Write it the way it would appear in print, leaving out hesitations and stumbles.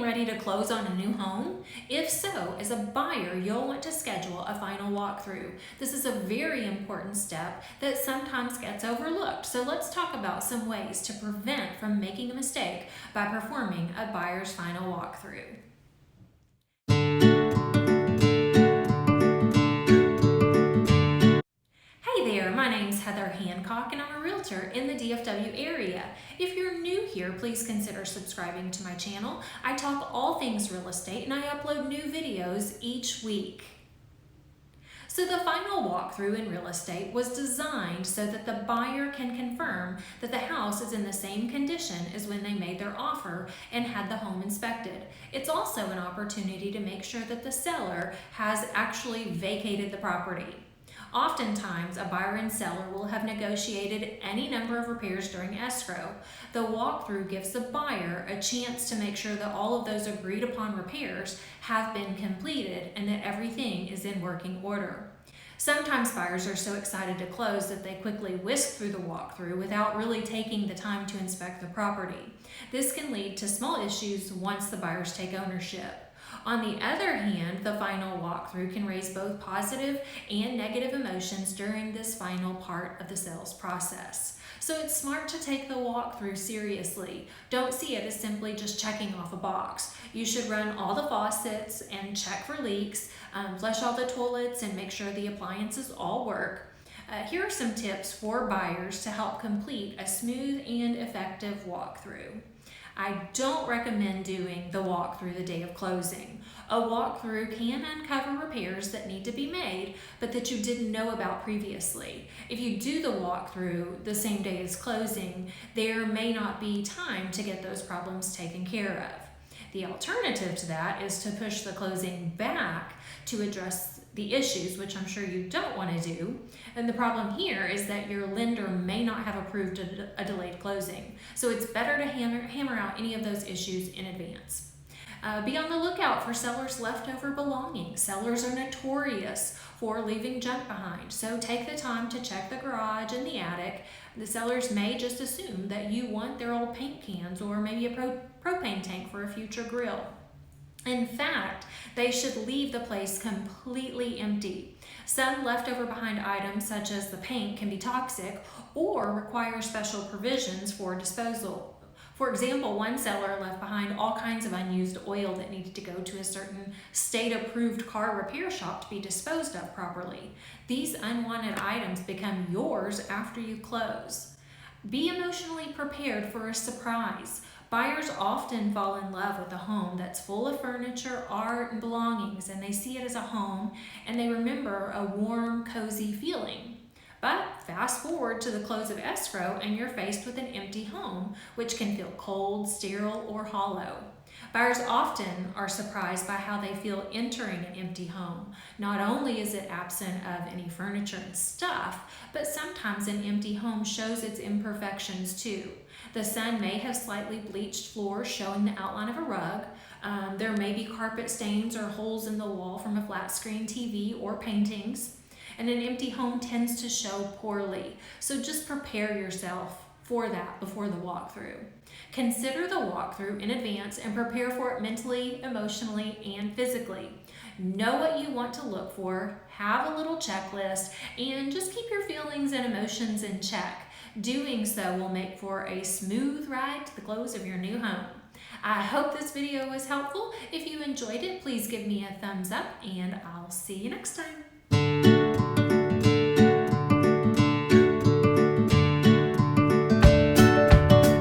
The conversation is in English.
getting ready to close on a new home? If so, as a buyer, you'll want to schedule a final walkthrough. This is a very important step that sometimes gets overlooked. So let's talk about some ways to prevent from making a mistake by performing a buyer's final walkthrough. Hey there, my name's Heather Hancock and I'm a realtor in the DFW area. If you're new here, please consider subscribing to my channel. I talk all things real estate and I upload new videos each week. So the final walkthrough in real estate was designed so that the buyer can confirm that the house is in the same condition as when they made their offer and had the home inspected. It's also an opportunity to make sure that the seller has actually vacated the property. Oftentimes, a buyer and seller will have negotiated any number of repairs during escrow. The walkthrough gives the buyer a chance to make sure that all of those agreed upon repairs have been completed and that everything is in working order. Sometimes buyers are so excited to close that they quickly whisk through the walkthrough without really taking the time to inspect the property. This can lead to small issues once the buyers take ownership. On the other hand, the final walkthrough can raise both positive and negative emotions during this final part of the sales process. So it's smart to take the walkthrough seriously. Don't see it as simply just checking off a box. You should run all the faucets and check for leaks, flush all the toilets and make sure the appliances all work. Here are some tips for buyers to help complete a smooth and effective walkthrough. I don't recommend doing the walkthrough the day of closing. A walkthrough can uncover repairs that need to be made, but that you didn't know about previously. If you do the walkthrough the same day as closing, there may not be time to get those problems taken care of. The alternative to that is to push the closing back to address the issues, which I'm sure you don't want to do. And the problem here is that your lender may not have approved a delayed closing. So it's better to hammer out any of those issues in advance. Be on the lookout for sellers' leftover belongings. Sellers are notorious for leaving junk behind. So take the time to check the garage and the attic. The sellers may just assume that you want their old paint cans or maybe a propane tank for a future grill. In fact, they should leave the place completely empty. Some leftover behind items, such as the paint, can be toxic or require special provisions for disposal. For example, one seller left behind all kinds of unused oil that needed to go to a certain state-approved car repair shop to be disposed of properly. These unwanted items become yours after you close. Be emotionally prepared for a surprise. Buyers often fall in love with a home that's full of furniture, art, and belongings, and they see it as a home, and they remember a warm, cozy feeling. But fast forward to the close of escrow, and you're faced with an empty home, which can feel cold, sterile, or hollow. Buyers often are surprised by how they feel entering an empty home. Not only is it absent of any furniture and stuff, but sometimes an empty home shows its imperfections too. The sun may have slightly bleached floors showing the outline of a rug. There may be carpet stains or holes in the wall from a flat screen TV or paintings. And an empty home tends to show poorly. So just prepare yourself for that before the walkthrough. Consider the walkthrough in advance and prepare for it mentally, emotionally, and physically. Know what you want to look for, have a little checklist, and just keep your feelings and emotions in check. Doing so will make for a smooth ride to the close of your new home. I hope this video was helpful. If you enjoyed it, please give me a thumbs up, and I'll see you next time.